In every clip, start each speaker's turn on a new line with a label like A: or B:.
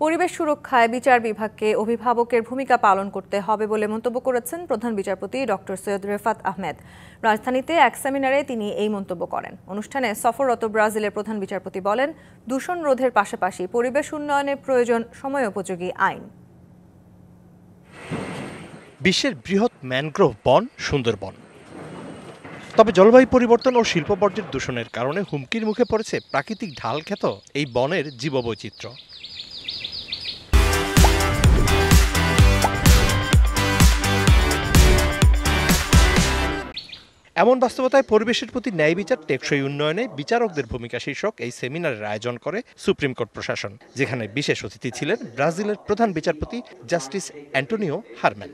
A: পরিবেশ সুরক্ষায় বিচার বিভাগকে অভিভাবকের ভূমিকা পালন করতে হবে বলে মন্তব্য করেছেন প্রধান বিচারপতি ডক্টর সৈয়দ রেফাত আহমেদ। রাজধানীতে এক সেমিনারে তিনি এই মন্তব্য করেন। অনুষ্ঠানে সফররত ব্রাজিলের প্রধান বিচারপতি বলেন, দূষণ রোধের পাশাপাশি পরিবেশ উন্নয়নে প্রয়োজন সময়োপযোগী আইন।
B: বিশ্বের বৃহৎ ম্যানগ্রোভ বন সুন্দরবন, তবে জলবায়ু পরিবর্তন ও শিল্প বর্জ্যের দূষণের কারণে হুমকির মুখে পড়েছে প্রাকৃতিক ঢাল খ্যাত এই বনের জীববৈচিত্র্য। এমন বাস্তবতায় পরিবেশের প্রতি ন্যায় বিচার টেকসই উন্নয়নে বিচারকদের ভূমিকা শীর্ষক এই সেমিনারের আয়োজন করে সুপ্রিম কোর্ট প্রশাসন, যেখানে বিশেষ অতিথি ছিলেন ব্রাজিলের প্রধান বিচারপতি জাস্টিস অ্যান্টোনিও হারম্যান।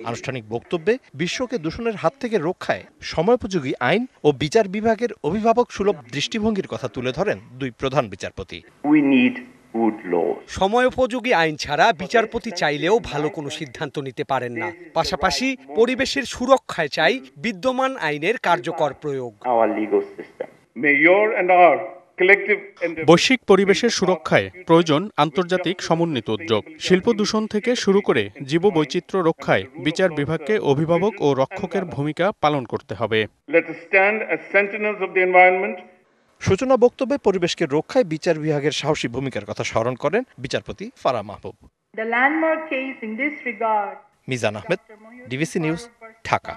B: আনুষ্ঠানিক বক্তব্যে বিশ্বকে দূষণের হাত থেকে রক্ষায় সময়োপযোগী আইন ও বিচার বিভাগের অভিভাবক সুলভ দৃষ্টিভঙ্গির কথা তুলে ধরেন দুই প্রধান বিচারপতি।
C: সময়োপযোগী আইন ছাড়া বিচারপতি চাইলেও ভালো কোনো সিদ্ধান্ত নিতে পারেন না। পাশাপাশি পরিবেশের সুরক্ষায় চাই বিদ্যমান আইনের কার্যকর প্রয়োগ।
D: বৈশ্বিক পরিবেশের সুরক্ষায় প্রয়োজন আন্তর্জাতিক সমন্বিত উদ্যোগ। শিল্প দূষণ থেকে শুরু করে জীববৈচিত্র্য রক্ষায় বিচার বিভাগকে অভিভাবক ও রক্ষকের ভূমিকা পালন করতে হবে।
B: সূচনা বক্তব্যে পরিবেশকে রক্ষায় বিচার বিভাগের সাহসী ভূমিকার কথা স্মরণ করেন বিচারপতি ফারাহ মাহবুব। Mizan Ahmed, DBC news, Dhaka.